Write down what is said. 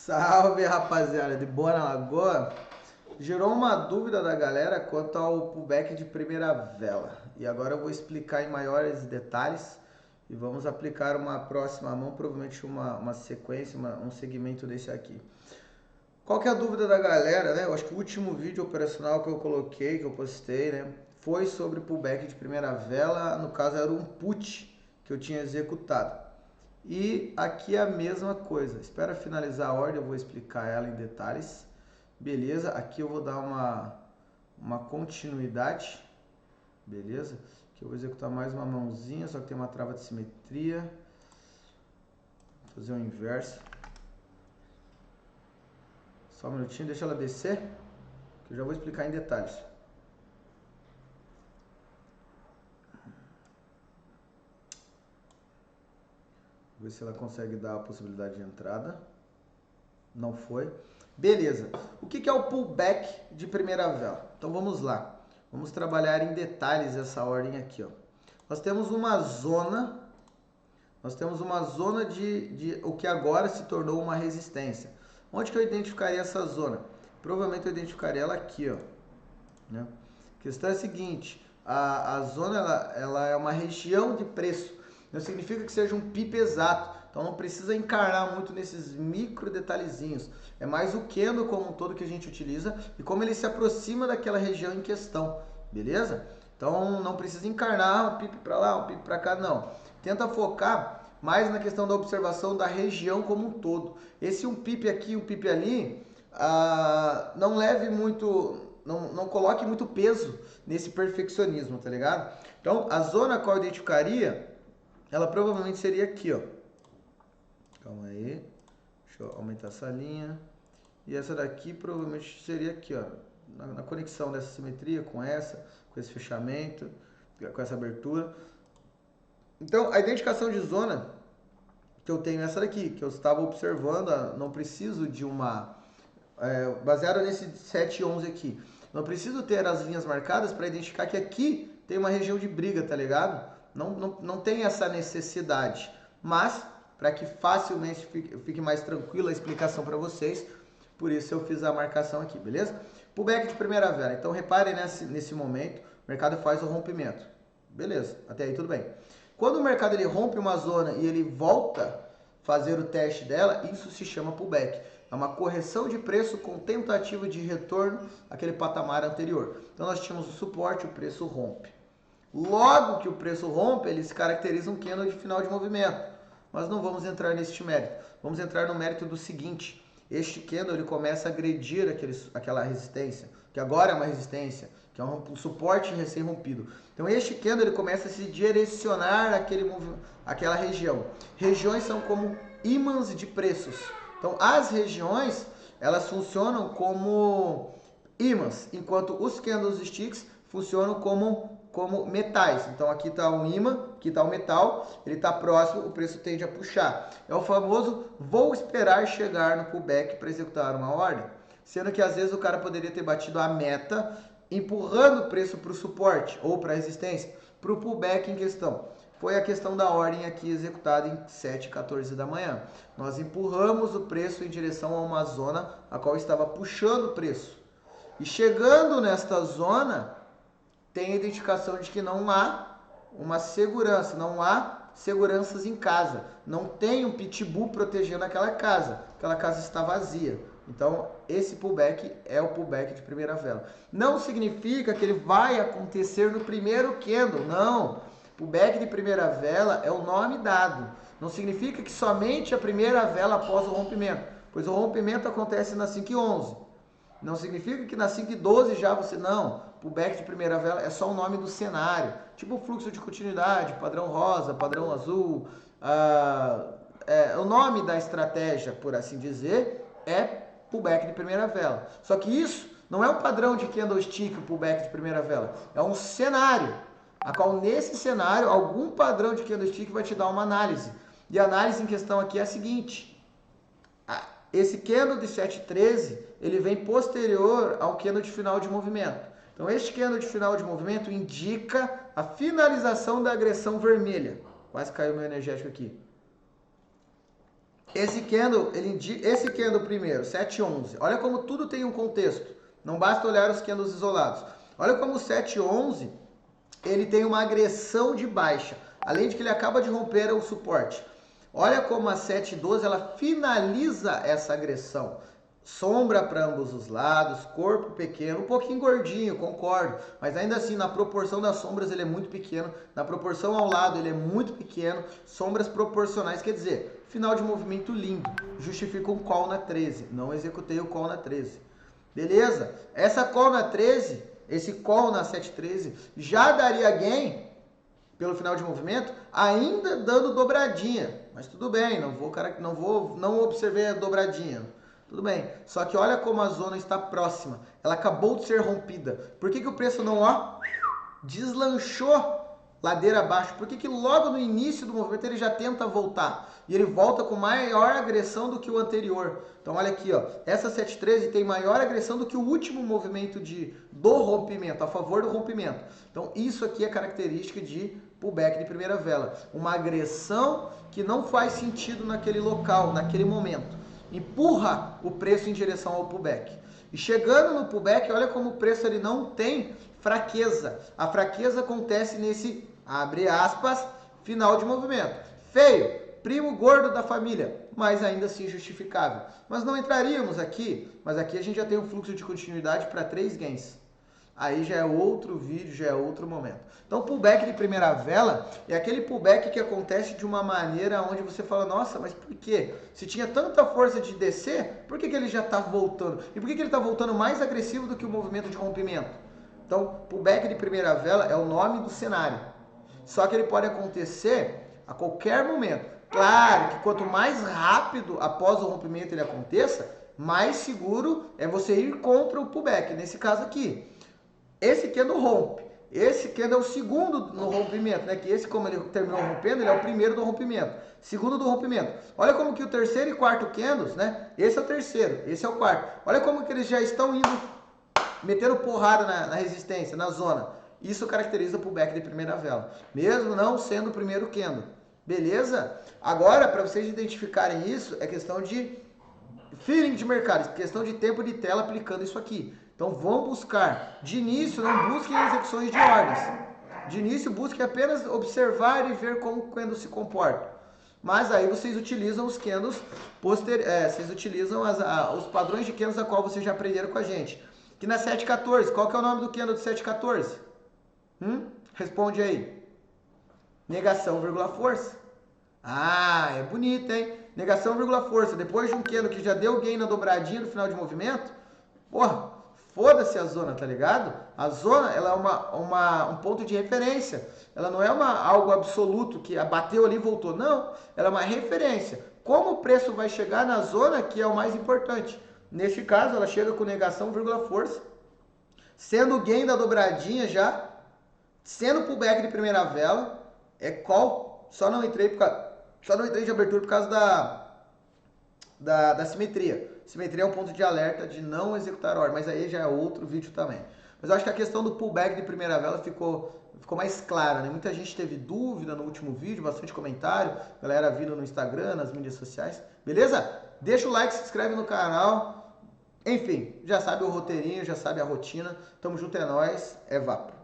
Salve, rapaziada, de boa na lagoa? Gerou uma dúvida da galera quanto ao pullback de primeira vela. E agora eu vou explicar em maiores detalhes e vamos aplicar uma próxima mão, provavelmente uma sequência, um segmento desse aqui. Qual que é a dúvida da galera, né? Eu acho que o último vídeo operacional que eu coloquei, que eu postei, né? Foi sobre pullback de primeira vela, no caso era um put que eu tinha executado. E aqui é a mesma coisa. Espera finalizar a ordem, eu vou explicar ela em detalhes. Beleza, aqui eu vou dar uma continuidade. Beleza? Aqui eu vou executar mais uma mãozinha, só que tem uma trava de simetria. Vou fazer o inverso. Só um minutinho, deixa ela descer, que eu já vou explicar em detalhes. Vou ver se ela consegue dar a possibilidade de entrada. Não foi. Beleza. O que é o pullback de primeira vela? Então vamos lá. Vamos trabalhar em detalhes essa ordem aqui, ó. Nós temos uma zona de o que agora se tornou uma resistência. Onde que eu identificaria essa zona? Provavelmente eu identificaria ela aqui, ó. Né? A questão é a seguinte, a zona ela é uma região de preço. Não significa que seja um PIB exato. Então não precisa encarnar muito nesses micro detalhezinhos. É mais o candle como um todo que a gente utiliza e como ele se aproxima daquela região em questão. Beleza? Então não precisa encarnar um PIB para lá, um PIB para cá, não. Tenta focar mais na questão da observação da região como um todo. Esse um PIB aqui, um PIB ali, não leve muito... Não coloque muito peso nesse perfeccionismo, tá ligado? Então, a zona qual eu identificaria, ela provavelmente seria aqui, ó. Calma aí. Deixa eu aumentar essa linha. E essa daqui provavelmente seria aqui, ó. Na conexão dessa simetria com esse fechamento, com essa abertura. Então, a identificação de zona que eu tenho é essa daqui, que eu estava observando, não preciso de uma... baseado nesse 711 aqui. Não preciso ter as linhas marcadas para identificar que aqui tem uma região de briga, tá ligado? Não tem essa necessidade. Mas, para que facilmente fique mais tranquila a explicação para vocês, por isso eu fiz a marcação aqui, beleza? Pullback de primeira vela. Então, reparem nesse momento, o mercado faz o rompimento. Beleza, até aí tudo bem. Quando o mercado ele rompe uma zona e ele volta a fazer o teste dela, isso se chama pullback. É uma correção de preço com tentativa de retorno àquele patamar anterior. Então nós tínhamos o suporte, o preço rompe. Logo que o preço rompe, ele se caracteriza um candle de final de movimento. Mas não vamos entrar neste mérito. Vamos entrar no mérito do seguinte. Este candle ele começa a agredir aquela resistência, que agora é uma resistência, que é um suporte recém-rompido. Então este candle ele começa a se direcionar àquela região. Regiões são como ímãs de preços. Então, as regiões, elas funcionam como ímãs, enquanto os candlesticks funcionam como metais. Então, aqui está um ímã, aqui está o metal, ele está próximo, o preço tende a puxar. É o famoso vou esperar chegar no pullback para executar uma ordem, sendo que às vezes o cara poderia ter batido a meta, empurrando o preço para o suporte ou para a resistência, para o pullback em questão. Foi a questão da ordem aqui executada em 7h14 da manhã. Nós empurramos o preço em direção a uma zona a qual estava puxando o preço. E chegando nesta zona, tem a identificação de que não há uma segurança, não há seguranças em casa. Não tem um pitbull protegendo aquela casa está vazia. Então, esse pullback é o pullback de primeira vela. Não significa que ele vai acontecer no primeiro candle, não. Pullback de primeira vela é o nome dado. Não significa que somente a primeira vela após o rompimento, pois o rompimento acontece na 5h11. Não significa que na 5h12 já você... Não, pullback de primeira vela é só o nome do cenário. Tipo fluxo de continuidade, padrão rosa, padrão azul. O nome da estratégia, por assim dizer, é pullback de primeira vela. Só que isso não é um padrão de candlestick, o pullback de primeira vela. É um cenário, a qual nesse cenário, algum padrão de candlestick vai te dar uma análise. E a análise em questão aqui é a seguinte. Esse candle de 7h13, ele vem posterior ao candle de final de movimento. Então, este candle de final de movimento indica a finalização da agressão vermelha. Quase caiu meu energético aqui. Esse candle, esse candle primeiro, 7,11. Olha como tudo tem um contexto. Não basta olhar os candles isolados. Olha como o 7,11, ele tem uma agressão de baixa. Além de que ele acaba de romper o suporte. Olha como a 7,12, ela finaliza essa agressão. Sombra para ambos os lados, corpo pequeno, um pouquinho gordinho, concordo. Mas ainda assim, na proporção das sombras, ele é muito pequeno. Na proporção ao lado, ele é muito pequeno. Sombras proporcionais, quer dizer, final de movimento lindo. Justifica um call na 13. Não executei o call na 13. Beleza? Essa call na 13, esse call na 7,13, já daria gain pelo final de movimento, ainda dando dobradinha. Mas tudo bem, não observei a dobradinha. Tudo bem. Só que olha como a zona está próxima. Ela acabou de ser rompida. Por que o preço não deslanchou ladeira abaixo? Por que logo no início do movimento ele já tenta voltar? E ele volta com maior agressão do que o anterior. Então olha aqui, ó, essa 7,13 tem maior agressão do que o último movimento do rompimento, a favor do rompimento. Então isso aqui é característica de pullback de primeira vela. Uma agressão que não faz sentido naquele local, naquele momento. Empurra o preço em direção ao pullback. E chegando no pullback, olha como o preço ele não tem fraqueza. A fraqueza acontece nesse, abre aspas, final de movimento. Feio, primo gordo da família, mas ainda assim justificável. Mas não entraríamos aqui, mas aqui a gente já tem um fluxo de continuidade para 3 gains. Aí já é outro vídeo, já é outro momento. Então, pullback de primeira vela é aquele pullback que acontece de uma maneira onde você fala, nossa, mas por quê? Se tinha tanta força de descer, por que ele já está voltando? E por que ele está voltando mais agressivo do que o movimento de rompimento? Então, pullback de primeira vela é o nome do cenário. Só que ele pode acontecer a qualquer momento. Claro que quanto mais rápido após o rompimento ele aconteça, mais seguro é você ir contra o pullback. Nesse caso aqui. Esse candle rompe. Esse candle é o segundo no rompimento, né? Que esse, como ele terminou rompendo, ele é o primeiro do rompimento. Segundo do rompimento. Olha como que o terceiro e quarto candles, né? Esse é o terceiro, esse é o quarto. Olha como que eles já estão indo, metendo porrada na resistência, na zona. Isso caracteriza o pullback de primeira vela. Mesmo não sendo o primeiro candle. Beleza? Agora, para vocês identificarem isso, é questão de feeling de mercado, questão de tempo de tela aplicando isso aqui. Então vão buscar. De início, não busquem execuções de ordens. De início, busquem apenas observar e ver como o candle se comporta. Mas aí vocês utilizam os candles vocês utilizam os padrões de candles a qual vocês já aprenderam com a gente. Que na 7,14, qual que é o nome do candle de 7,14? Responde aí. Negação, vírgula, força. Ah, é bonito, hein? Negação, vírgula, força. Depois de um candle que já deu gain na dobradinha no final de movimento, porra, foda-se a zona, tá ligado? A zona, ela é um ponto de referência. Ela não é algo absoluto que bateu ali e voltou. Não, ela é uma referência. Como o preço vai chegar na zona que é o mais importante. Neste caso, ela chega com negação, vírgula, força. Sendo o gain da dobradinha já. Sendo pullback de primeira vela. É call. Só não entrei de abertura por causa da simetria. Simetria é um ponto de alerta de não executar ordem, mas aí já é outro vídeo também. Mas eu acho que a questão do pullback de primeira vela ficou mais clara, né? Muita gente teve dúvida no último vídeo, bastante comentário, galera vindo no Instagram, nas mídias sociais. Beleza? Deixa o like, se inscreve no canal. Enfim, já sabe o roteirinho, já sabe a rotina. Tamo junto, é nóis, é vapo.